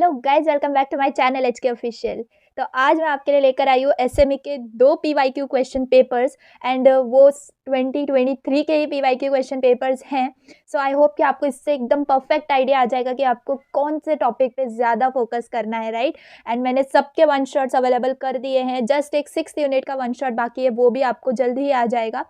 Hello guys, welcome back to my channel HK official. तो आज मैं आपके लिए लेकर आई हूँ एसएमई के 2 पीवाईक्यू क्वेश्चन पेपर्स एंड वो 2023 के ही पीवाईक्यू क्वेश्चन पेपर्स हैं। सो आई होप कि आपको इससे एकदम परफेक्ट आइडिया आ जाएगा कि आपको कौन से टॉपिक पे ज़्यादा फोकस करना है, राइट। एंड मैंने सबके वन शॉट्स अवेलेबल कर दिए हैं, जस्ट एक 6th यूनिट का वन शॉट बाकी है, वो भी आपको जल्द ही आ जाएगा।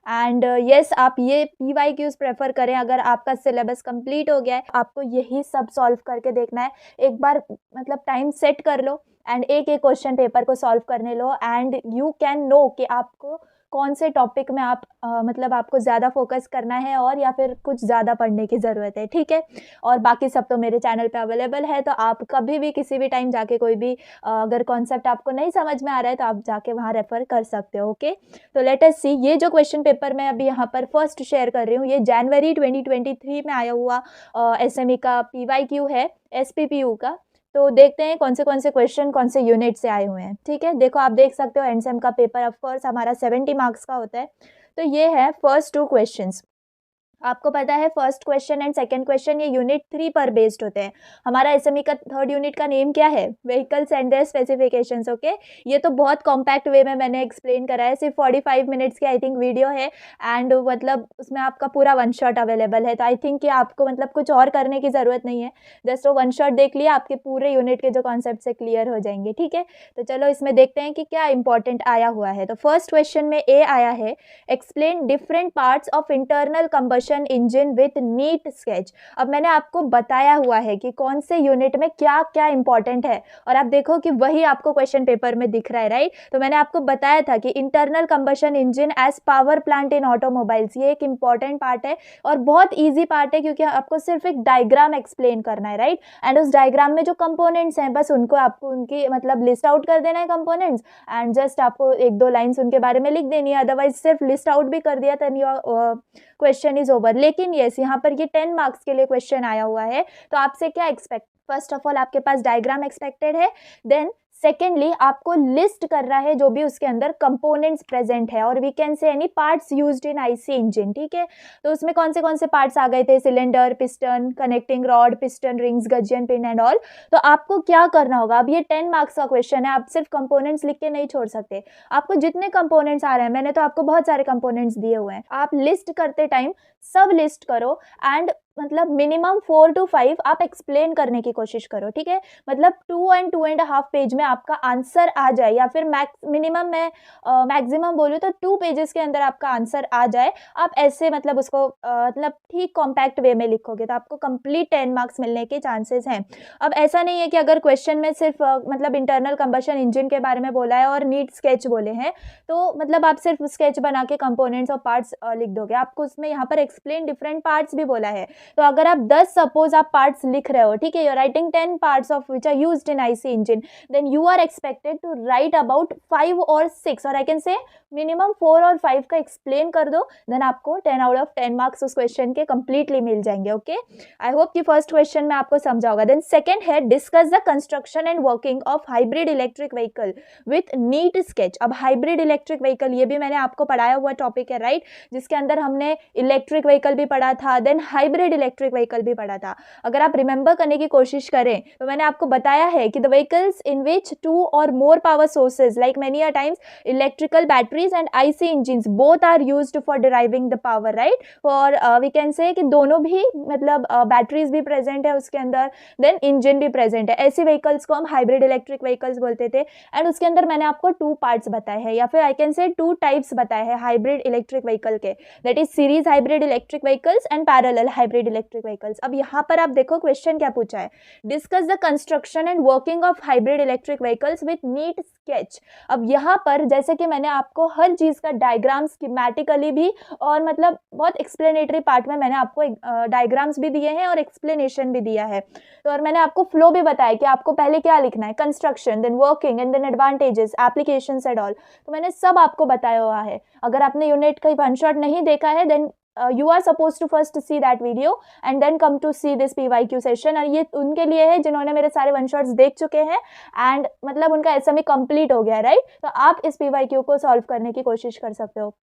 एंड यस, आप ये पीवाईक्यूज प्रेफर करें अगर आपका सिलेबस कंप्लीट हो गया है। आपको यही सब सॉल्व करके देखना है। एक बार मतलब टाइम सेट कर लो एंड एक एक क्वेश्चन पेपर को सॉल्व करने लो एंड यू कैन नो कि आपको कौन से टॉपिक में मतलब आपको ज़्यादा फोकस करना है और या फिर कुछ ज़्यादा पढ़ने की ज़रूरत है, ठीक है। और बाकी सब तो मेरे चैनल पे अवेलेबल है, तो आप कभी भी किसी भी टाइम जाके कोई भी अगर कॉन्सेप्ट आपको नहीं समझ में आ रहा है तो आप जाके वहाँ रेफर कर सकते हो, ओके। तो लेट अस सी, ये जो क्वेश्चन पेपर मैं अभी यहाँ पर फर्स्ट शेयर कर रही हूँ, ये जनवरी 2023 में आया हुआ एसएमई का पीवाईक्यू है, एसपीपीयू का। तो देखते हैं कौन से क्वेश्चन कौन से यूनिट से आए हुए हैं, ठीक है। देखो, आप देख सकते हो एनसेम का पेपर ऑफ कोर्स हमारा 70 मार्क्स का होता है। तो ये है फर्स्ट 2 क्वेश्चंस। आपको पता है first question and second question ये यूनिट 3 पर बेस्ड होते हैं। हमारा एसएमई का थर्ड यूनिट का नेम क्या है? Vehicles and their specifications, okay. ये तो बहुत कॉम्पैक्ट वे में मैंने एक्सप्लेन करा है, सिर्फ 45 मिनट्स की आई थिंक वीडियो है एंड मतलब उसमें आपका पूरा वन शॉट अवेलेबल है। तो आई थिंक कि आपको मतलब कुछ और करने की ज़रूरत नहीं है, जस्ट वो वन शॉट देख लिया, आपके पूरे यूनिट के जो कॉन्सेप्ट है क्लियर हो जाएंगे, ठीक है। तो चलो इसमें देखते हैं कि क्या इंपॉर्टेंट आया हुआ है। तो फर्स्ट क्वेश्चन में ए आया है, explain different parts of internal combustion engine with neat sketch. अब मैंने आपको बताया हुआ है कि कौन से यूनिट में क्या क्या इंपॉर्टेंट है और आप देखो कि वही आपको क्वेश्चन पेपर में दिख रहा है, राइट। तो मैंने आपको बताया था कि internal combustion engine as power plant in automobiles, ये एक इंपॉर्टेंट पार्ट है और बहुत ईजी पार्ट है क्योंकि आपको सिर्फ एक डायग्राम एक्सप्लेन करना है, राइट। एंड उस डायग्राम में जो कंपोनेंट्स हैं बस उनको आपको उनकी मतलब लिस्ट आउट कर देना है कंपोनेंट्स एंड जस्ट आपको 1-2 लाइन्स उनके बारे में लिख देनी है। अदरवाइज सिर्फ लिस्ट आउट भी कर दिया तो क्वेश्चन इज ओवर। लेकिन यस, यहाँ पर ये 10 मार्क्स के लिए क्वेश्चन आया हुआ है, तो आपसे क्या एक्सपेक्ट, फर्स्ट ऑफ ऑल आपके पास डायग्राम एक्सपेक्टेड है, देन सेकेंडली आपको लिस्ट कर रहा है जो भी उसके अंदर कंपोनेंट्स प्रेजेंट है और we can say any parts used in IC engine, ठीक है। तो उसमें कौन से पार्ट्स आ गए थे? Cylinder, piston, connecting rod, piston rings, gudgeon pin and all. तो आपको क्या करना होगा, अब ये 10 मार्क्स का क्वेश्चन है, आप सिर्फ कंपोनेंट्स लिख के नहीं छोड़ सकते। आपको जितने कंपोनेंट्स आ रहे हैं, मैंने तो आपको बहुत सारे कंपोनेंट्स दिए हुए हैं, आप लिस्ट करते टाइम सब लिस्ट करो एंड मतलब मिनिमम 4 to 5 आप एक्सप्लेन करने की कोशिश करो, ठीक है। मतलब 2 and 2.5 पेज में आपका आंसर आ जाए या फिर मिनिमम मैं मैक्सिमम बोलूँ तो 2 पेजेस के अंदर आपका आंसर आ जाए। आप ऐसे मतलब उसको मतलब ठीक कॉम्पैक्ट वे में लिखोगे तो आपको कंप्लीट 10 मार्क्स मिलने के चांसेस हैं। अब ऐसा नहीं है कि अगर क्वेश्चन में सिर्फ मतलब इंटरनल कंबशन इंजन के बारे में बोला है और नीट स्केच बोले हैं तो मतलब आप सिर्फ स्केच बना के कंपोनेंट्स और पार्ट्स लिख दोगे। आपको उसमें यहाँ पर एक्सप्लेन डिफरेंट पार्ट्स भी बोला है। तो अगर आप 10 सपोज आप पार्ट्स लिख रहे हो, ठीक है, you are writing 10 parts of which are used in IC engine, then you are expected to write about 5 और 6 और आई कैन से मिनिमम 4 और 5 का एक्सप्लेन कर दो, देन आपको 10 आउट ऑफ 10 मार्क्स उस क्वेश्चन के कंप्लीटली मिल जाएंगे, ओके। आई होप कि फर्स्ट क्वेश्चन में आपको समझा होगा। देन सेकंड है, discuss the construction and working of hybrid electric vehicle with neat sketch. अब हाइब्रिड इलेक्ट्रिक व्हीकल ये भी मैंने आपको पढ़ाया हुआ टॉपिक है, राइट, जिसके अंदर हमने इलेक्ट्रिक व्हीकल भी पढ़ा था, देन हाइब्रिड इलेक्ट्रिक व्हीकल भी पढ़ा था। अगर आप रिमेंबर करने की कोशिश करें तो मैंने आपको बताया है कि द व्हीकल्स इन विच 2 और more power sources like many a times electrical batteries and IC engines both are used for deriving the power, right. For we can say कि दोनों भी मतलब बैटरीज भी प्रेजेंट है उसके अंदर, देन इंजन भी प्रेजेंट है। ऐसी व्हीकल्स को हम हाइब्रिड इलेक्ट्रिक व्हीकल्स बोलते थे एंड उसके अंदर मैंने आपको 2 पार्ट्स बताए हैं या फिर आई कैन से 2 टाइप्स बताए हैं हाइब्रिड इलेक्ट्रिक व्हीकल के, that is series hybrid electric vehicles and parallel hybrid electric vehicles. अब यहाँ पर आप देखो क्वेश्चन क्या पूछा है, discuss the construction and working of hybrid electric vehicles with neat sketch. अब यहाँ पर जैसे कि मैंने आपको हर चीज का डायग्राम स्कीमेटिकली भी और मतलब बहुत एक्सप्लेनेटरी पार्ट में मैंने आपको डायग्राम्स भी दिए हैं और एक्सप्लेनेशन भी दिया है। तो और मैंने आपको फ्लो भी बताया कि आपको पहले क्या लिखना है, construction, then working and then advantages, applications and all. तो मैंने सब आपको बताया हुआ है। अगर आपने यूनिट का वन शॉट नहीं देखा है then you are supposed to first see that video and then come to see this PYQ session। और ये उनके लिए है जिन्होंने मेरे सारे वन शॉट्स देख चुके हैं एंड मतलब उनका एसएमई कंप्लीट हो गया है, राइट। तो आप इस PYQ को सॉल्व करने की कोशिश कर सकते हो।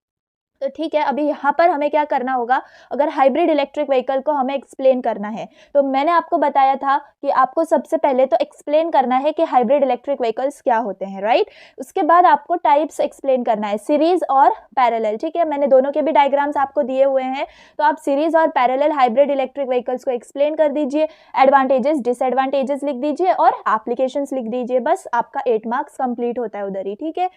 तो ठीक है, अभी यहाँ पर हमें क्या करना होगा, अगर हाइब्रिड इलेक्ट्रिक व्हीकल को हमें एक्सप्लेन करना है तो मैंने आपको बताया था कि आपको सबसे पहले तो एक्सप्लेन करना है कि हाइब्रिड इलेक्ट्रिक व्हीकल्स क्या होते हैं, राइट। उसके बाद आपको टाइप्स एक्सप्लेन करना है, सीरीज और पैरेलल, ठीक है। मैंने दोनों के भी डायग्राम्स आपको दिए हुए हैं, तो आप सीरीज और पैरेलल हाइब्रिड इलेक्ट्रिक व्हीकल्स को एक्सप्लेन कर दीजिए, एडवांटेजेस डिसएडवांटेजेस लिख दीजिए और एप्लीकेशंस लिख दीजिए, बस आपका 8 मार्क्स कंप्लीट होता है उधर ही, ठीक है।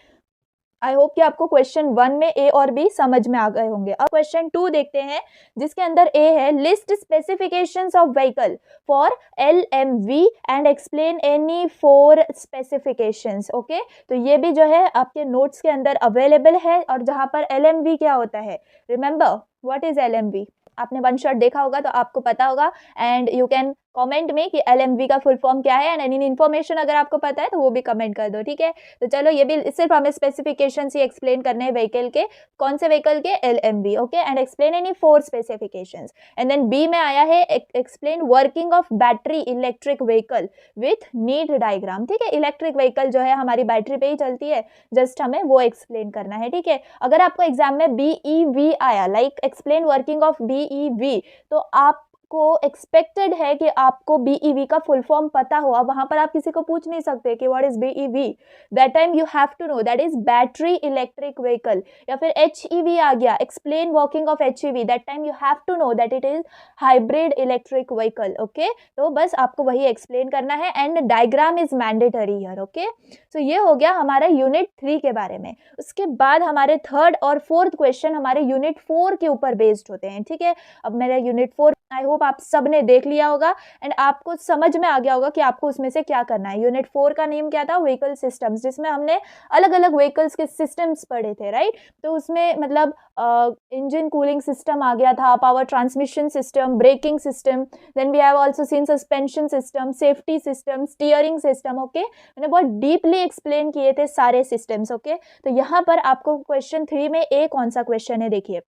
आई होप कि आपको क्वेश्चन 1 में ए और बी समझ में आ गए होंगे। अब क्वेश्चन 2 देखते हैं, जिसके अंदर ए है, list specifications of vehicle for LMV and explain any 4 specifications. Okay, तो ये भी जो है आपके नोट्स के अंदर अवेलेबल है। और जहां पर LMV क्या होता है, रिमेंबर व्हाट इज LMV, आपने वन शॉट देखा होगा तो आपको पता होगा। एंड यू कैन कमेंट में कि LMV का फुल फॉर्म क्या है, एंड एनी इन्फॉर्मेशन अगर आपको पता है तो वो भी कमेंट कर दो, ठीक है। तो चलो, ये भी सिर्फ हमें स्पेसिफिकेशन ही एक्सप्लेन करने हैं व्हीकल के, कौन से व्हीकल के, LMV। Okay, and explain any 4 specifications. And then B में आया है, explain working of battery electric vehicle with need diagram, ठीक है। इलेक्ट्रिक व्हीकल जो है हमारी बैटरी पे ही चलती है, जस्ट हमें वो एक्सप्लेन करना है, ठीक है। अगर आपको एग्जाम में BEV आया, like explain working of BEV, तो आप को एक्सपेक्टेड है कि आपको BEV का फुल फॉर्म पता हो। अब वहां पर आप किसी को पूछ नहीं सकते कि what is BEV, that time you have to know that is battery electric vehicle. या फिर HEV आ गया, explain working of HEV, that time you have to know that it is hybrid electric vehicle. Okay, तो बस आपको वही explain करना है, and diagram is mandatory here. Okay, so ये हो गया हमारा यूनिट 3 के बारे में। उसके बाद हमारे थर्ड और फोर्थ क्वेश्चन हमारे यूनिट 4 के ऊपर बेस्ड होते हैं, ठीक है। अब मेरा यूनिट 4 आई होप आप सब ने देख लिया होगा एंड आपको समझ में आ गया होगा कि आपको उसमें से क्या करना है। यूनिट 4 का नेम क्या था, व्हीकल सिस्टम्स, जिसमें हमने अलग अलग व्हीकल्स के सिस्टम्स पढ़े थे, राइट। तो उसमें मतलब इंजन कूलिंग सिस्टम आ गया था, power transmission system, braking system, then we have also seen suspension system, safety system, steering system. Okay, मैंने बहुत डीपली एक्सप्लेन किए थे सारे सिस्टम्स। ओके, तो यहाँ पर आपको क्वेश्चन 3 में ए कौन सा क्वेश्चन है, देखिए,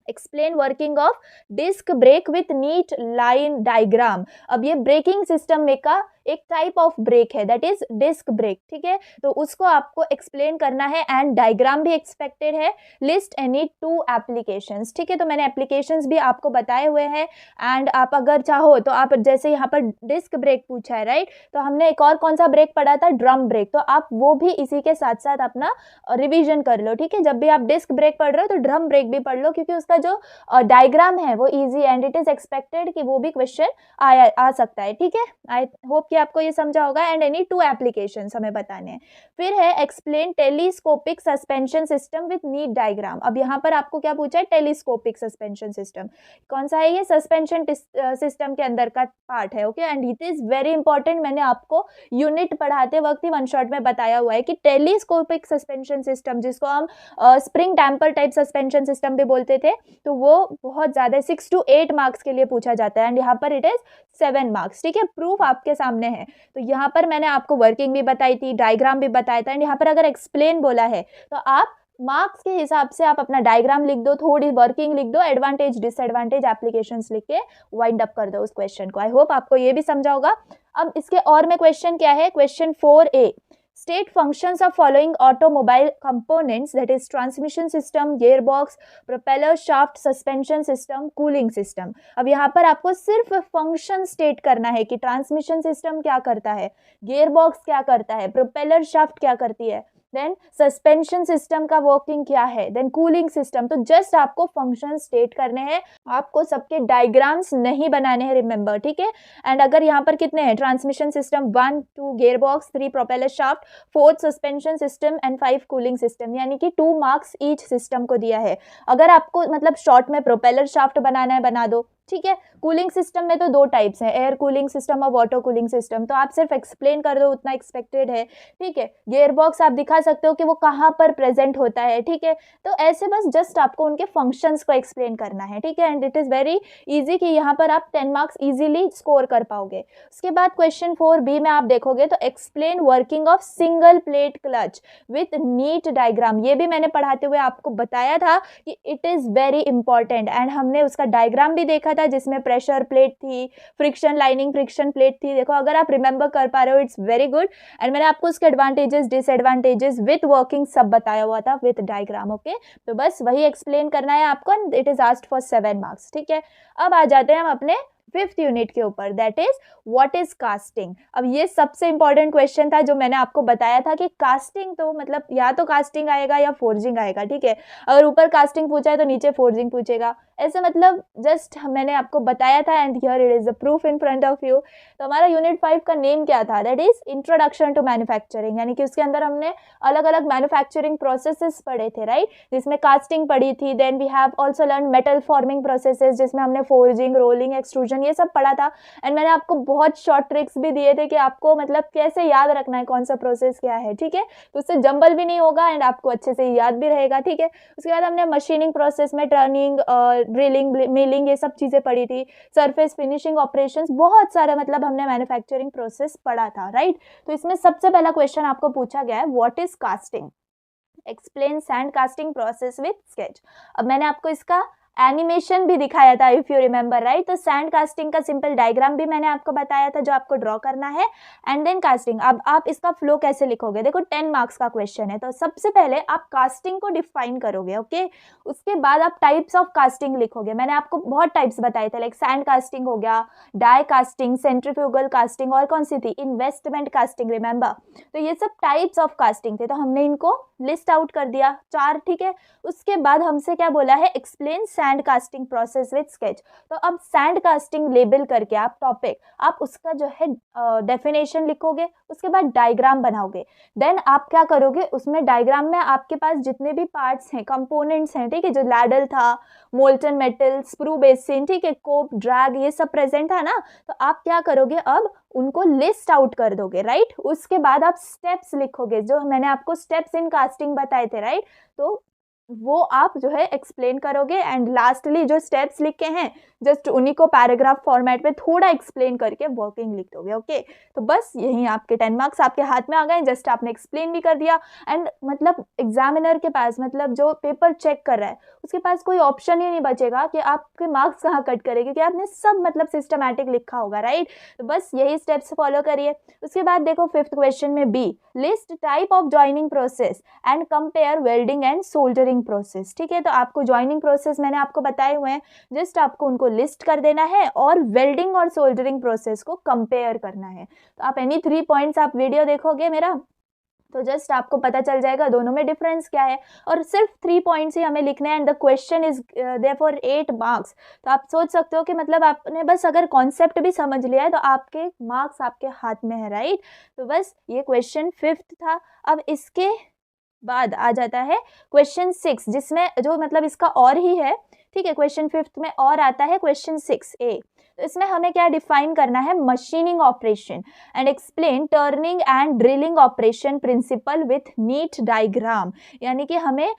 explain working of disc brake with neat line diagram. अब ये ब्रेकिंग सिस्टम में का एक टाइप ऑफ ब्रेक है, दैट इज डिस्क ब्रेक, ठीक है। तो उसको आपको एक्सप्लेन करना है एंड डायग्राम भी एक्सपेक्टेड है। लिस्ट एनी 2 एप्लीकेशंस, ठीक है। तो मैंने एप्लीकेशंस भी आपको बताए हुए हैं, एंड आप अगर चाहो तो आप, जैसे यहाँ पर डिस्क ब्रेक पूछा है, राइट, तो हमने एक और कौन सा ब्रेक पढ़ा था, ड्रम ब्रेक, तो आप वो भी इसी के साथ साथ अपना रिवीजन कर लो, ठीक है। जब भी आप डिस्क ब्रेक पढ़ रहे हो तो ड्रम ब्रेक भी पढ़ लो, क्योंकि उसका जो डायग्राम है वो easy and it is expected कि वो भी क्वेश्चन आ सकता है, ठीक है। आई होप कि आपको ये समझा होगा। एंड एनी 2 एप्लीकेशंस हमें बताने हैं। फिर है explain telescopic suspension system with need diagram. अब यहाँ पर आपको क्या पूछा है, टेलीस्कोपिक सस्पेंशन सिस्टम कौन सा है, ये सस्पेंशन सिस्टम के अंदर का पार्ट है। Okay, and it is very important, मैंने आपको यूनिट पढ़ाते वक्त ही वन शॉट में बताया हुआ है कि टेलीस्कोपिक सस्पेंशन सिस्टम, जिसको हम spring damper type suspension system भी बोलते थे, तो वो बहुत ज्यादा 6 to 8 मार्क्स के लिए पूछा जाता है, एंड यहाँ पर इट इज 7 मार्क्स, ठीक है। प्रूफ आपके सामने है। तो यहाँ पर मैंने आपको वर्किंग भी बताई थी, डायग्राम भी बताया था, एंड यहाँ पर अगर एक्सप्लेन बोला है तो आप मार्क्स के हिसाब से आप अपना डायग्राम लिख दो, थोड़ी वर्किंग लिख दो, एडवांटेज डिसएडवांटेज एप्लीकेशंस लिख के वाइंड अप कर दो उस क्वेश्चन को। आई होप आपको ये भी समझा होगा। अब इसके और में क्वेश्चन क्या है, question 4A, state functions of following automobile components, that is transmission system, gearbox, propeller shaft, suspension system, cooling system। अब यहाँ पर आपको सिर्फ फंक्शन स्टेट करना है कि ट्रांसमिशन सिस्टम क्या करता है, गियरबॉक्स क्या करता है, प्रोपेलर शाफ्ट क्या करती है, देन सस्पेंशन सिस्टम का वर्किंग क्या है, देन कूलिंग सिस्टम। तो जस्ट आपको फंक्शन स्टेट करने हैं, आपको सबके डायग्राम्स नहीं बनाने हैं, रिमेंबर, ठीक है। एंड अगर यहाँ पर कितने हैं, transmission system 1, 2 gearbox, 3 propeller shaft, 4 suspension system and 5 cooling system, यानी कि 2 मार्क्स ईच सिस्टम को दिया है। अगर आपको मतलब शॉर्ट में प्रोपेलर शाफ्ट बनाना है बना दो, ठीक है। कूलिंग सिस्टम में तो 2 टाइप्स हैं, एयर कूलिंग सिस्टम और वाटर कूलिंग सिस्टम, तो आप सिर्फ एक्सप्लेन कर दो, उतना एक्सपेक्टेड है, ठीक है। गियरबॉक्स आप दिखा सकते हो कि वो कहाँ पर प्रेजेंट होता है, ठीक है। तो ऐसे बस जस्ट आपको उनके फंक्शंस को एक्सप्लेन करना है, ठीक है। And it is very easy कि यहाँ पर आप 10 मार्क्स इजीली स्कोर कर पाओगे। उसके बाद क्वेश्चन 4B में आप देखोगे तो explain working of single plate clutch with neat diagram. ये भी मैंने पढ़ाते हुए आपको बताया था कि it is very important, and हमने उसका डायग्राम भी देखा था जिसमें प्रेशर प्लेट थी, फ्रिक्शन लाइनिंग, फ्रिक्शन प्लेट थी। देखो अगर आप रिमेंबर कर पा रहे हो इट्स वेरी गुड। एंड मैंने आपको उसके एडवांटेजेस, डिसएडवांटेजेस विथ वर्किंग सब बताया हुआ था विथ डायग्राम। ओके, तो बस वही एक्सप्लेन करना है आपको and it is asked for 7 marks. ठीक है, अब आ जाते हैं हम अपने 5th यूनिट के ऊपर, that is what is casting. अब ये सबसे इंपॉर्टेंट क्वेश्चन था जो मैंने आपको बताया था कि कास्टिंग तो मतलब या तो कास्टिंग आएगा या फोर्जिंग आएगा। ठीक है, अगर ऊपर कास्टिंग पूछा है तो नीचे फोर्जिंग पूछेगा, ऐसे मतलब जस्ट मैंने आपको बताया था and here it is the proof in front of you. तो हमारा यूनिट 5 का नेम क्या था, that is introduction to manufacturing, यानी कि उसके अंदर हमने अलग अलग मैन्युफैक्चरिंग प्रोसेसेस पढ़े थे, राइट, जिसमें कास्टिंग पढ़ी थी। Then we have also learn metal forming processes जिसमें हमने फोर्जिंग, रोलिंग, एक्सट्रूजन ये सब पढ़ा था। एंड मैंने आपको बहुत शॉर्ट ट्रिक्स भी दिए थे कि आपको मतलब कैसे याद रखना है कौन सा प्रोसेस क्या है। ठीक है, तो उससे जंबल भी नहीं होगा एंड आपको अच्छे से याद भी रहेगा। ठीक है, उसके बाद हमने मशीनिंग प्रोसेस में टर्निंग, ड्रिलिंग, मिलिंग ये सब चीज़ें पढ़ी थी, सरफेस फिनिशिंग ऑपरेशंस, बहुत सारा मतलब हमने मैन्युफैक्चरिंग प्रोसेस पढ़ा था, राइट। तो इसमें सबसे पहला क्वेश्चन आपको पूछा गया है what is casting, explain sand casting process with sketch. अब मैंने आपको इसका एनिमेशन भी दिखाया था इफ यू रिमेंबर, राइट। तो सैंड कास्टिंग का सिंपल डायग्राम भी मैंने आपको बताया था जो आपको ड्रॉ करना है एंड देन कास्टिंग। अब आप इसका फ्लो कैसे लिखोगे, देखो 10 मार्क्स का क्वेश्चन है, तो सबसे पहले आप कास्टिंग को डिफाइन करोगे। ओके, उसके बाद आप टाइप्स ऑफ कास्टिंग लिखोगे। मैंने आपको बहुत टाइप्स बताए थे, लाइक सैंड कास्टिंग हो गया, डाई कास्टिंग, सेंट्रीफ्यूगल कास्टिंग, और कौन सी थी, इन्वेस्टमेंट कास्टिंग, रिमेंबर। तो ये सब टाइप्स ऑफ कास्टिंग थे, तो हमने इनको लिस्ट आउट कर दिया 4। ठीक है, उसके बाद हमसे क्या बोला है, explain sand casting process with sketch. तो अब सैंड कास्टिंग लेबल करके आप टॉपिक, आप उसका जो है डेफिनेशन लिखोगे, उसके बाद डायग्राम बनाओगे। देन आप क्या करोगे, उसमें डायग्राम में आपके पास जितने भी पार्ट्स हैं, कंपोनेंट्स हैं, ठीक है, जो लैडल था, मोल्टन मेटल, स्प्रू बेसिन, ठीक है, कोप, ड्रैग, ये सब प्रेजेंट था ना। तो आप क्या करोगे, अब उनको लिस्ट आउट कर दोगे, राइट। उसके बाद आप स्टेप्स लिखोगे, जो मैंने आपको स्टेप्स इन कास्टिंग बताए थे, राइट। तो वो आप जो है एक्सप्लेन करोगे एंड लास्टली जो स्टेप्स लिखे हैं जस्ट उन्हीं को पैराग्राफ फॉर्मेट में थोड़ा एक्सप्लेन करके वर्किंग लिख दोगे। ओके, तो बस यही आपके 10 मार्क्स आपके हाथ में आ गए, जस्ट आपने एक्सप्लेन भी कर दिया। एंड मतलब एग्जामिनर के पास, मतलब जो पेपर चेक कर रहा है उसके पास कोई ऑप्शन ही नहीं बचेगा कि आपके मार्क्स कहाँ कट करें, क्योंकि आपने सब मतलब सिस्टमैटिक लिखा होगा, राइट। तो बस यही स्टेप्स फॉलो करिए। उसके बाद देखो 5th क्वेश्चन में B, list type of joining process and compare welding and soldering process. ठीक है, तो आपको जॉइनिंग प्रोसेस मैंने आपको बताए हुए हैं, जस्ट आपको उनको लिस्ट कर देना है और वेल्डिंग और सोल्डरिंग प्रोसेस को कंपेयर करना है। तो आप एनी 3 पॉइंट्स आप वीडियो देखोगे मेरा, तो जस्ट आपको पता चल जाएगा दोनों में डिफरेंस क्या है। और सिर्फ 3 पॉइंट्स ही हमें लिखने हैं and the question is therefore 8 marks. तो आप सोच सकते हो कि मतलब आपने बस अगर कॉन्सेप्ट भी समझ लिया है तो आपके मार्क्स आपके हाथ में है, राइट। तो बस ये क्वेश्चन 5th था। अब इसके बाद आ जाता है क्वेश्चन 6, जिसमें जो मतलब इसका और ही है, ठीक है। क्वेश्चन 5th में और आता है क्वेश्चन 6A। तो इसमें हमें क्या डिफाइन करना है, machining operation and explain turning and drilling operation principle with neat diagram. यानी कि हमें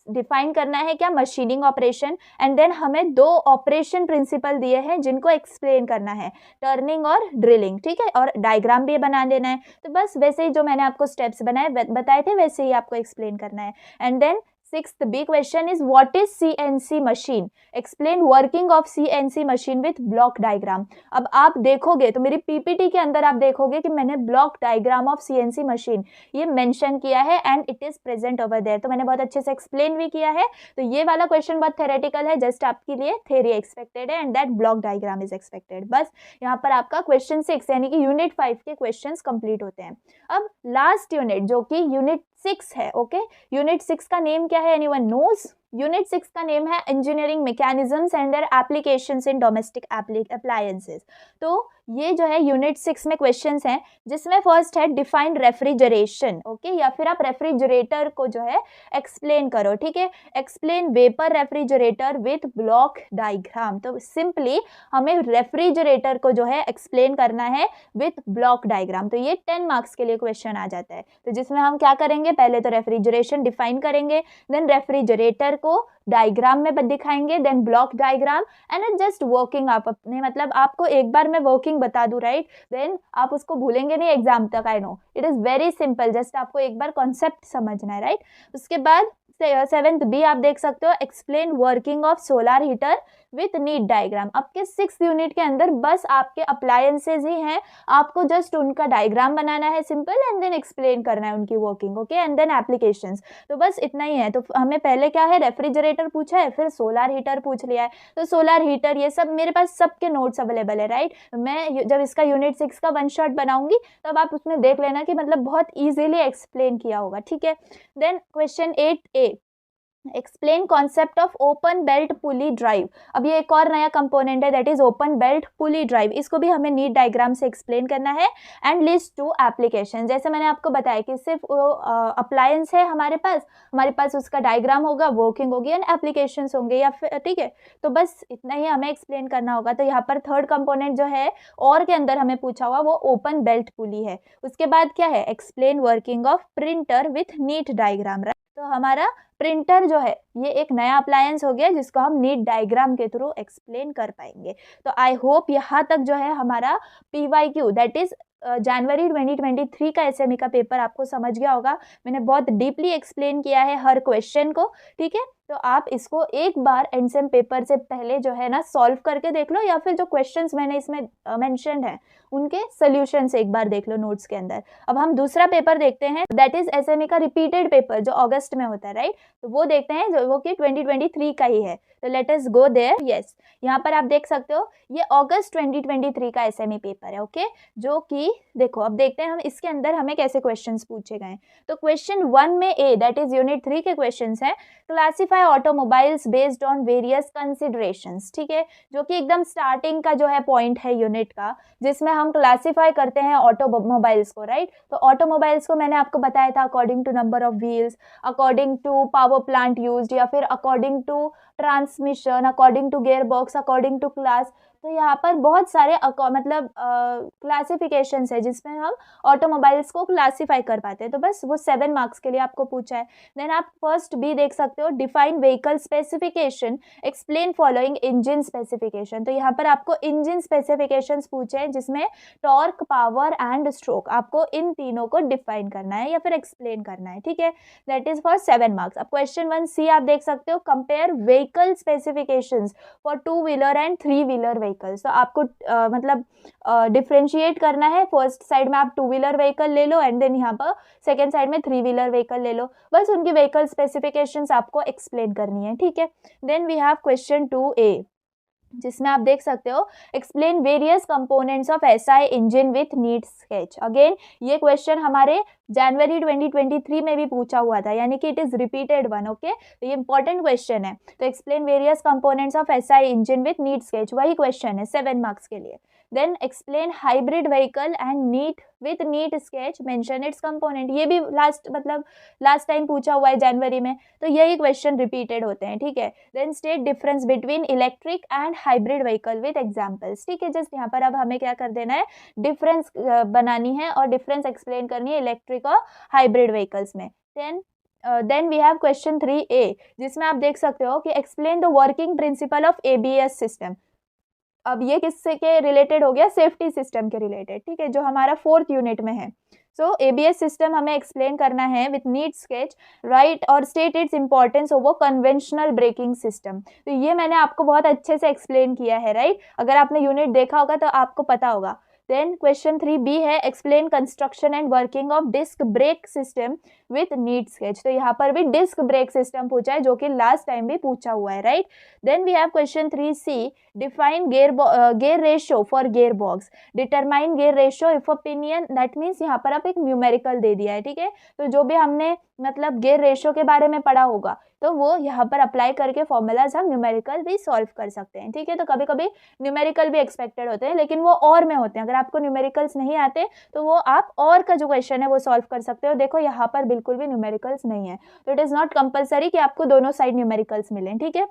डिफाइन करना है क्या, मशीनिंग ऑपरेशन, एंड देन हमें 2 ऑपरेशन प्रिंसिपल दिए हैं जिनको एक्सप्लेन करना है, टर्निंग और ड्रिलिंग। ठीक है, और डायग्राम भी बना देना है। तो बस वैसे ही जो मैंने आपको स्टेप्स बताए थे वैसे ही आपको एक्सप्लेन करना है। And then 6th B question is what is CNC machine? Explain working of CNC machine with block diagram. अब आप देखोगे तो मेरी PPT के अंदर आप देखोगे कि मैंने block diagram of CNC machine ये मेंशन किया है and it is present over there. तो मैंने बहुत अच्छे से एक्सप्लेन भी किया है। तो ये वाला क्वेश्चन बहुत थेरेटिकल है, जस्ट आपके लिए थ्योरी एक्सपेक्टेड है and that block diagram is expected. बस यहाँ पर आपका क्वेश्चन 6 यानी कि यूनिट 5 के क्वेश्चंस कंप्लीट होते हैं। अब लास्ट यूनिट जो कि यूनिट 6 है, ओके। यूनिट 6 का नेम क्या है, एनीवन नोज? यूनिट 6 का नेम है engineering mechanisms and their applications in domestic appliances. तो ये जो है यूनिट 6 में क्वेश्चंस हैं, जिसमें फर्स्ट है डिफाइन रेफ्रिजरेशन, ओके, या फिर आप रेफ्रिजरेटर को जो है एक्सप्लेन करो। ठीक है, explain vapour refrigerator with block diagram. तो सिंपली हमें रेफ्रिजरेटर को जो है एक्सप्लेन करना है विथ ब्लॉक डायग्राम। तो ये 10 मार्क्स के लिए क्वेश्चन आ जाता है। तो जिसमें हम क्या करेंगे, पहले तो रेफ्रिजरेशन डिफाइन करेंगे, देन रेफ्रिजरेटर को डायग्राम में दिखाएंगे, then block diagram and just working. आप अपने मतलब आपको एक बार मैं वर्किंग बता दूं, राइट, देन आप उसको भूलेंगे नहीं एग्जाम तक। I know it is very simple, just आपको एक बार कॉन्सेप्ट समझना है, राइट। उसके बाद सेवेंथ बी आप देख सकते हो, explain working of solar heater with neat diagram. आपके 6th यूनिट के अंदर बस आपके अप्लायंसेज ही हैं, आपको जस्ट उनका डायग्राम बनाना है सिंपल, एंड देन एक्सप्लेन करना है उनकी working, okay, and then applications. तो बस इतना ही है। तो हमें पहले क्या है, रेफ्रिजरेटर पूछा है, फिर सोलर हीटर पूछ लिया है। तो सोलर हीटर ये सब मेरे पास सबके नोट्स अवेलेबल है, राइट। मैं जब इसका यूनिट 6 का 1 शॉट बनाऊंगी तब आप उसमें देख लेना कि मतलब बहुत ईजिली एक्सप्लेन किया होगा, ठीक है। Then question 8A, explain concept of open belt pulley drive. अब ये एक और नया कंपोनेंट है, that is open belt pulley drive. इसको भी हमें नीट डायग्राम से एक्सप्लेन करना है। एंड लिस्ट 2 एप्लीकेशन, जैसे मैंने आपको बताया कि सिर्फ अप्लायंस है हमारे पास उसका डायग्राम होगा, वर्किंग होगी एंड एप्लीकेशंस होंगे, या फिर ठीक है। तो बस इतना ही हमें एक्सप्लेन करना होगा। तो यहाँ पर थर्ड कंपोनेंट जो है और के अंदर हमें पूछा हुआ वो ओपन बेल्ट पुली है। उसके बाद क्या है, explain working of printer with neat diagram. तो हमारा प्रिंटर जो है ये एक नया अप्लायंस हो गया जिसको हम नीट डायग्राम के थ्रू एक्सप्लेन कर पाएंगे। तो आई होप यहाँ तक जो है हमारा PYQ दैट इज जनवरी 2023 का SME का पेपर आपको समझ गया होगा। मैंने बहुत डीपली एक्सप्लेन किया है हर क्वेश्चन को, ठीक है। तो आप इसको एक बार एंडसेम पेपर से पहले जो है ना सॉल्व करके देख लो, या फिर जो क्वेश्चंस मैंने इसमें मेंशन्ड है उनके सॉल्यूशंस एक बार देख लो नोट्स के अंदर। अब हम दूसरा पेपर देखते हैं, दैट इज SME का रिपीटेड पेपर जो अगस्त में होता है, राइट। तो वो देखते हैं जो वो कि 2023 का ही है। तो let us go there. Yes, यहाँ पर आप देख सकते हो ये अगस्त 2023 का SME पेपर है, ओके। जो कि देखो अब देखते हैं हम इसके अंदर हमें कैसे क्वेश्चंस पूछे गए। तो क्वेश्चन 1 में A दैट इज यूनिट 3 के क्वेश्चंस हैं, classify automobiles based on various considerations, ठीक है। जो कि एकदम स्टार्टिंग का जो है पॉइंट है यूनिट का, जिसमें हम क्लासिफाई करते हैं ऑटोमोबाइल्स को, राइट। तो ऑटोमोबाइल्स को मैंने आपको बताया था according to number of wheels, according to power plant used, या फिर according to transmission, according to gear box, according to class. तो यहाँ पर बहुत सारे मतलब क्लासिफिकेशंस है जिसमें हम ऑटोमोबाइल्स को क्लासिफाई कर पाते हैं। तो बस वो 7 मार्क्स के लिए आपको पूछा है। देन आप फर्स्ट बी देख सकते हो, define vehicle specification, explain following engine specification. तो यहाँ पर आपको इंजन स्पेसिफिकेशंस पूछे हैं जिसमें टॉर्क, पावर एंड स्ट्रोक, आपको इन तीनों को डिफाइन करना है या फिर एक्सप्लेन करना है, ठीक है। That is for 7 marks. अब क्वेश्चन 1C आप देख सकते हो, compare vehicle specifications for 2 wheeler and 3 wheeler vehicles. तो आपको मतलब डिफरेंशिएट करना है। फर्स्ट साइड में आप 2 व्हीलर व्हीकल ले लो एंड देन यहाँ पर सेकेंड साइड में 3 व्हीलर व्हीकल ले लो, बस उनकी व्हीकल स्पेसिफिकेशंस आपको एक्सप्लेन करनी है, ठीक है। Then we have question 2A जिसमें आप देख सकते हो, explain various components of SI engine with neat sketch. Again ये क्वेश्चन हमारे जनवरी 2023 में भी पूछा हुआ था, यानी कि it is repeated one, okay. तो ये इंपॉर्टेंट क्वेश्चन है। तो explain various components of SI engine with neat sketch, वही क्वेश्चन है 7 मार्क्स के लिए। Then explain hybrid vehicle and neat with neat sketch, mention its component. ये भी लास्ट टाइम पूछा हुआ है जनवरी में, तो यही क्वेश्चन रिपीटेड होते हैं, ठीक है। Then state difference between electric and hybrid vehicle with examples, ठीक है। जस्ट यहाँ पर अब हमें क्या कर देना है, डिफरेंस बनानी है और डिफरेंस एक्सप्लेन करनी है इलेक्ट्रिक और हाइब्रिड व्हीकल्स में। Then we have question 3A जिसमें आप देख सकते हो कि explain the working principle of ABS system. अब ये किससे के रिलेटेड हो गया, सेफ्टी सिस्टम के रिलेटेड, ठीक है, जो हमारा 4th यूनिट में है। सो ABS सिस्टम हमें एक्सप्लेन करना है विथ नीट स्केच, राइट, और state its importance over conventional braking system. तो ये मैंने आपको बहुत अच्छे से एक्सप्लेन किया है, राइट। अगर आपने यूनिट देखा होगा तो आपको पता होगा। देन क्वेश्चन 3B है, explain construction and working of disc brake system with neat sketch. तो यहाँ पर भी डिस्क ब्रेक सिस्टम पूछा है जो कि लास्ट टाइम भी पूछा हुआ है, right. Then we have question 3C, define gear ratio for gear box, determine gear ratio if opinion. That means यहाँ पर आप एक न्यूमेरिकल दे दिया है, ठीक है। तो जो भी हमने मतलब गेयर रेशियो के बारे में पढ़ा होगा तो वो यहाँ पर अप्लाई करके फॉर्मूलाज हम न्यूमेरिकल भी सॉल्व कर सकते हैं, ठीक है। तो कभी कभी न्यूमेरिकल भी एक्सपेक्टेड होते हैं लेकिन वो और में होते हैं। अगर आपको न्यूमेरिकल्स नहीं आते तो वो आप और का जो क्वेश्चन है वो सॉल्व कर सकते हो। देखो यहाँ पर बिल्कुल भी न्यूमेरिकल्स नहीं है, तो इट इज नॉट कंपलसरी कि आपको दोनों साइड न्यूमेरिकल्स मिलें, ठीक है।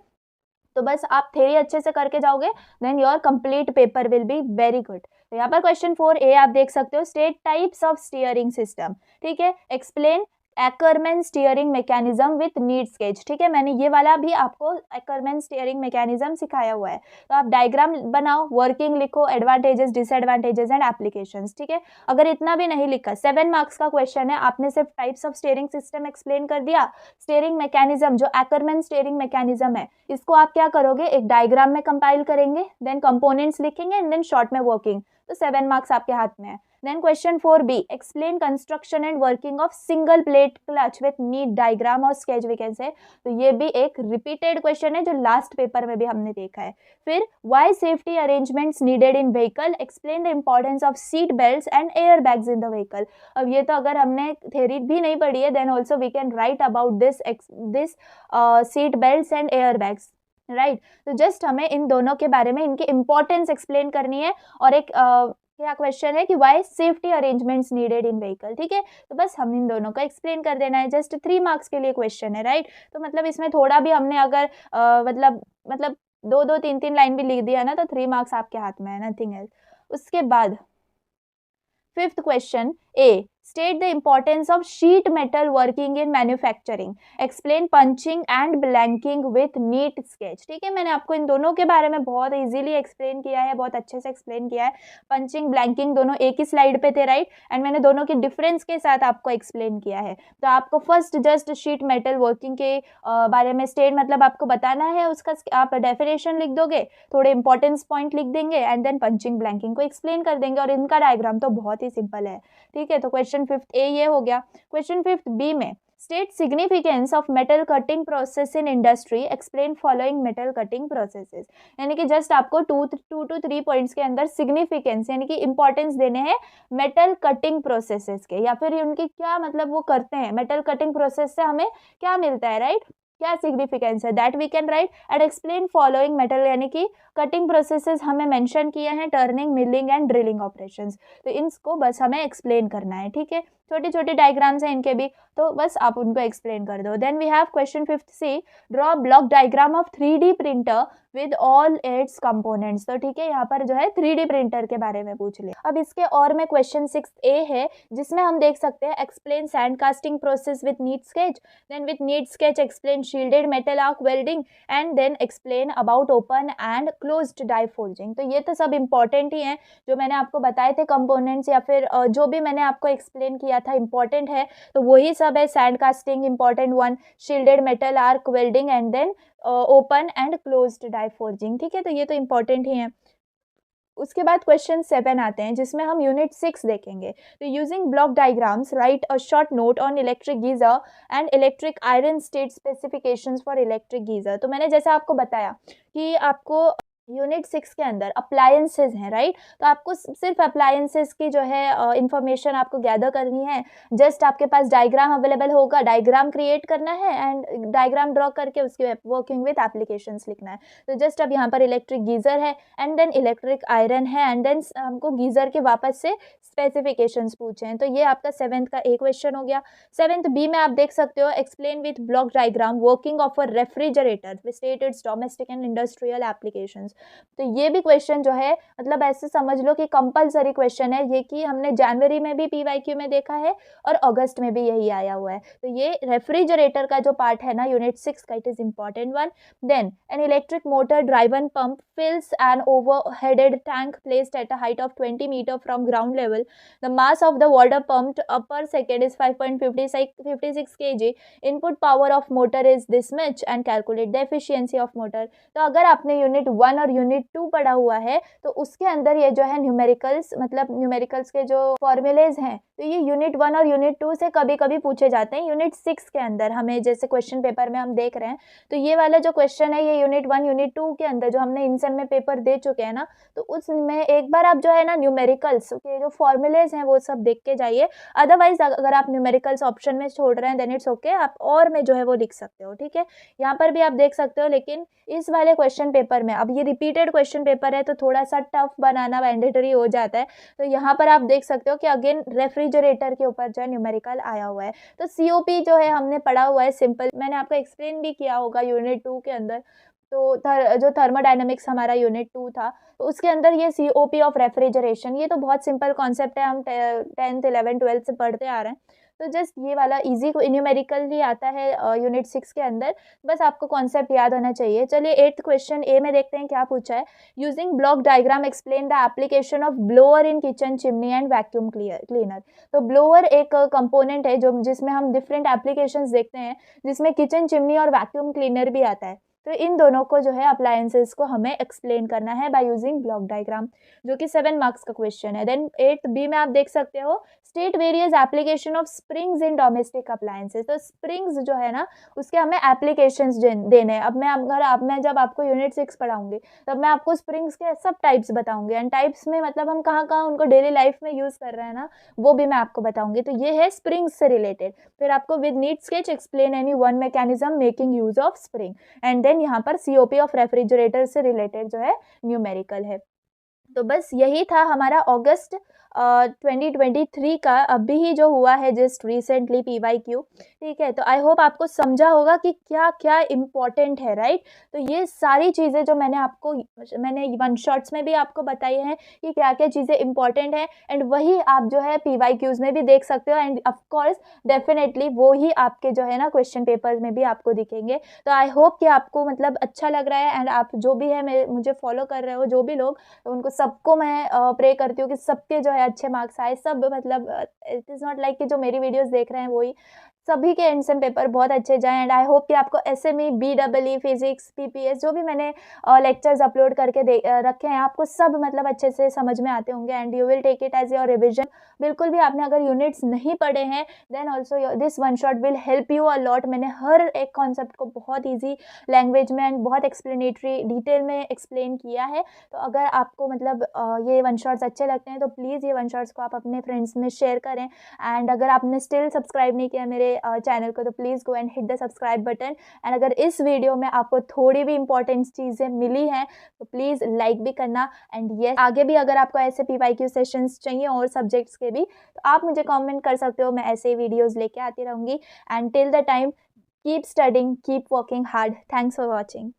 तो बस आप थ्योरी अच्छे से करके जाओगे, then your complete paper will be very good. तो यहाँ पर क्वेश्चन 4A आप देख सकते हो, state types of steering system, ठीक है। Explain Ackermann steering mechanism with needs gauge, ठीक है, मैंने ये वाला भी आपको एक्करमैन स्टीयरिंग मैकेनिज्म सिखाया हुआ है। तो आप डायग्राम बनाओ, वर्किंग लिखो, एडवांटेजेस डिसएडवांटेजेस एंड एप्लीकेशंस, ठीक है। अगर इतना भी नहीं लिखा, 7 मार्क्स का क्वेश्चन है, आपने सिर्फ types of steering system explain कर दिया, स्टीयरिंग मैकेनिज्म जो एक्करमैन स्टीयरिंग मैकेनिज्म है इसको आप क्या करोगे, एक डायग्राम में कंपाइल करेंगे, देन कंपोनेंट्स लिखेंगे एंड देन शॉर्ट में वर्किंग, तो 7 मार्क्स आपके हाथ में है। Then question 4B, explain construction and working of single plate clutch with neat diagram और sketch we can say। तो ये भी एक repeated question है जो लास्ट पेपर में भी हमने देखा है। फिर why safety arrangements needed in vehicle, explain the importance of seat belts and airbags in the vehicle। अब ये तो अगर हमने theory भी नहीं पढ़ी है then also we can write about this seat belts and airbags, right. तो जस्ट हमें इन दोनों के बारे में इनकी इंपॉर्टेंस एक्सप्लेन करनी है और एक क्या क्वेश्चन है कि why safety arrangements needed in vehicle, ठीक है। तो बस हम इन दोनों का एक्सप्लेन कर देना है, जस्ट 3 मार्क्स के लिए क्वेश्चन है, राइट। तो मतलब इसमें थोड़ा भी हमने अगर मतलब 2-2 3-3 लाइन भी लिख दिया ना तो 3 मार्क्स आपके हाथ में है, नथिंग एल्स। उसके बाद 5th question A, state the importance of sheet metal working in manufacturing, explain punching and blanking with neat sketch, ठीक है। मैंने आपको इन दोनों के बारे में बहुत इजीली एक्सप्लेन किया है, बहुत अच्छे से एक्सप्लेन किया है। पंचिंग ब्लैंकिंग दोनों एक ही स्लाइड पे थे, राइट, एंड मैंने दोनों के डिफरेंस के साथ आपको एक्सप्लेन किया है। तो आपको first just sheet metal working के बारे में स्टेट मतलब आपको बताना है, उसका आप डेफिनेशन लिख दोगे, थोड़े इंपॉर्टेंस पॉइंट लिख देंगे एंड देन पंचिंग ब्लैंकिंग को एक्सप्लेन कर देंगे और इनका डायग्राम तो बहुत ही सिंपल है, ठीक है। तो क्वेश्चन 5th ए ये हो गया। क्वेश्चन 5th बी में state significance of metal cutting process in industry, explain following metal cutting processes, यानी कि जस्ट आपको 2 to 3 पॉइंट्स के अंदर सिग्निफिकेंस यानी कि इंपॉर्टेंस देने हैं मेटल कटिंग प्रोसेसेस के, या फिर उनकी क्या मतलब वो करते हैं, मेटल कटिंग प्रोसेस से हमें क्या मिलता है, राइट, क्या सिग्निफिकेंस है, that we can write and explain following metal, यानी कि कटिंग प्रोसेसेस हमें मेंशन किए हैं, turning, milling and drilling operations. तो इनको बस हमें एक्सप्लेन करना है, ठीक है। छोटे छोटे डायग्राम्स हैं इनके भी, तो बस आप उनको एक्सप्लेन कर दो। Then we have question 5th C, draw block diagram of 3D printer with all its components. तो ठीक है, यहाँ पर जो है 3D प्रिंटर के बारे में पूछ लिया। अब इसके और में क्वेश्चन 6th ए है जिसमें हम देख सकते हैं explain sand casting process with neat sketch, then with neat sketch explain shielded metal arc welding and then explain about open and closed die folding. तो ये तो सब इंपॉर्टेंट ही हैं जो मैंने आपको बताए थे कंपोनेंट्स, या फिर जो भी मैंने आपको एक्सप्लेन किया था इंपॉर्टेंट है, तो वही सब है। Sand casting important 1, shielded metal arc welding and then open and closed die folding, ठीक है। तो ये तो इंपॉर्टेंट ही है। उसके बाद क्वेश्चन 7 आते हैं जिसमें हम यूनिट 6 देखेंगे। तो using block diagrams right a short note on electric geyser and electric iron state specifications for electric geyser. तो मैंने जैसे आपको बताया कि आपको यूनिट 6 के अंदर अप्लायंसेज हैं, राइट। तो आपको सिर्फ अप्लायंसेज की जो है इंफॉर्मेशन आपको गैदर करनी है। जस्ट आपके पास डायग्राम अवेलेबल होगा, डायग्राम क्रिएट करना है एंड डायग्राम ड्रॉ करके उसके वर्किंग विद एप्लीकेशंस लिखना है। तो जस्ट अब यहाँ पर इलेक्ट्रिक गीजर है एंड देन इलेक्ट्रिक आयरन है एंड देन हमको गीजर के वापस से स्पेसिफिकेशंस पूछे हैं। तो ये आपका 7th का एक क्वेश्चन हो गया। 7th बी में आप देख सकते हो explain with block diagram working of a refrigerator state it's domestic and industrial applications. तो ये भी क्वेश्चन जो है मतलब ऐसे समझ लो कि कंपलसरी क्वेश्चन है ये, कि हमने जनवरी में भी पीवाईक्यू में देखा है और अगस्त में भी यही आया हुआ है। तो ये रेफ्रिजरेटर का जो पार्ट है ना यूनिट 6 का, it is important one. Then an electric motor driven pump fills an overheaded tank placed at a height of 20 meter from ground level. The mass of the water pumped up per second is 5.56 kg. Input power of motor is this much and calculate the efficiency of motor. तो अगर आपने unit 1 और unit 2 पढ़ा हुआ है तो उसके अंदर ये जो है न्यूमेरिकल्स मतलब न्यूमेरिकल्स के जो फॉर्मूलेज हैं तो ये यूनिट 1 और यूनिट 2 से कभी कभी पूछे जाते हैं। यूनिट 6 के अंदर हमें जैसे क्वेश्चन पेपर में हम देख रहे हैं तो ये वाला जो क्वेश्चन है ये यूनिट 1 यूनिट 2 के अंदर जो हमने इन सब में पेपर दे चुके हैं ना, तो उसमें एक बार आप जो है ना न्यूमेरिकल्स के जो फॉर्मूलेज हैं वो सब देख के जाइए। अदरवाइज अगर आप न्यूमेरिकल्स ऑप्शन में छोड़ रहे हैं देन इट्स ओके, आप और में जो है वो लिख सकते हो, ठीक है। यहाँ पर भी आप देख सकते हो, लेकिन इस वाले क्वेश्चन पेपर में अब ये रिपीटेड क्वेश्चन पेपर है तो थोड़ा सा टफ बनाना मैंडेटरी हो जाता है। तो यहाँ पर आप देख सकते हो कि अगेन रेफ्रिजरेटर के ऊपर जो है न्यूमेरिकल आया हुआ है। तो सीओपी जो है हमने पढ़ा हुआ है सिंपल, मैंने आपको एक्सप्लेन भी किया होगा यूनिट 2 के अंदर। तो जो थर्मोडायनेमिक्स हमारा यूनिट 2 था, तो उसके अंदर ये COP ऑफ रेफ्रिजरेशन, ये तो बहुत सिंपल कॉन्सेप्ट है, हम 10th 11th 12th से पढ़ते आ रहे हैं। तो जस्ट ये वाला ईज़ी न्यूमेरिकली आता है यूनिट 6 के अंदर, बस आपको कॉन्सेप्ट याद होना चाहिए। चलिए 8th क्वेश्चन ए में देखते हैं क्या पूछा है। Using block diagram explain the application of blower in kitchen chimney and vacuum cleaner. तो ब्लोअर एक कंपोनेंट है जो जिसमें हम डिफरेंट एप्लीकेशंस देखते हैं, जिसमें किचन चिमनी और वैक्यूम क्लीनर भी आता है। तो इन दोनों को जो है अप्लायंसेस को हमें एक्सप्लेन करना है बाय यूजिंग ब्लॉक डायग्राम, जो कि 7 मार्क्स का क्वेश्चन है। देन 8th बी में आप देख सकते हो, state various application of springs in domestic appliances. तो स्प्रिंग्स जो है ना, उसके हमें एप्लीकेशंस देने हैं। अब मैं जब आपको यूनिट 6 पढ़ाऊंगी, तब मैं आपको स्प्रिंग्स के सब टाइप्स बताऊंगी, एंड टाइप्स में मतलब हम कहाँ कहाँ उनको डेली लाइफ में यूज़ कर रहे हैं ना, वो भी मैं आपको बताऊंगी। तो ये है स्प्रिंग्स से रिलेटेड। फिर आपको with need sketch explain any one mechanism making use of spring, and then यहाँ पर COP ऑफ रेफ्रिजरेटर से रिलेटेड जो है न्यूमेरिकल है। तो बस यही था हमारा अगस्त 2023 का अभी ही जो हुआ है जस्ट रिसेंटली PYQ। ठीक है, तो आई होप आपको समझा होगा कि क्या क्या इम्पोर्टेंट है, राइट। तो ये सारी चीज़ें जो मैंने वन शॉट्स में भी आपको बताई हैं कि क्या क्या चीज़ें इम्पोर्टेंट है, एंड वही आप जो है PYQs में भी देख सकते हो, एंड ऑफ कोर्स डेफिनेटली वो ही आपके जो है ना क्वेश्चन पेपर में भी आपको दिखेंगे। तो आई होप कि आपको मतलब अच्छा लग रहा है, एंड आप जो भी है मुझे फॉलो कर रहे हो जो भी लोग, तो उनको सबको मैं प्रे करती हूँ कि सबके जो है अच्छे मार्क्स आए। सब मतलब इट इज़ नॉट लाइक कि जो मेरी वीडियोस देख रहे हैं वही, सभी के एंड पेपर बहुत अच्छे जाएँ, एंड आई होप कि आपको SME, BEE, फिजिक्स, PPS जो भी मैंने लेक्चर्स अपलोड करके रखे हैं, आपको सब मतलब अच्छे से समझ में आते होंगे, and you will take it as your revision. बिल्कुल भी आपने अगर यूनिट्स नहीं पढ़े हैं, then also this one shot will help you a lot. मैंने हर एक कॉन्सेप्ट को बहुत ईजी लैंग्वेज में एंड बहुत एक्सप्लेनेटरी डिटेल में एक्सप्लेन किया है। तो अगर आपको मतलब ये वन शॉट्स अच्छे लगते हैं, तो प्लीज़ ये वन शॉट्स को आप अपने फ्रेंड्स में शेयर करें। एंड अगर आपने स्टिल सब्सक्राइब नहीं किया मेरे चैनल को, तो please go and hit the subscribe button. And अगर इस वीडियो में आपको थोड़ी भी इंपॉर्टेंट चीज़ें मिली हैं, तो प्लीज़ लाइक भी करना। एंड येस, आगे भी अगर आपको ऐसे PYQ सेशंस चाहिए और सब्जेक्ट्स के भी, तो आप मुझे कमेंट कर सकते हो, मैं ऐसे ही वीडियोज़ लेके आती रहूँगी। And till the time, keep studying, keep working hard. Thanks for watching.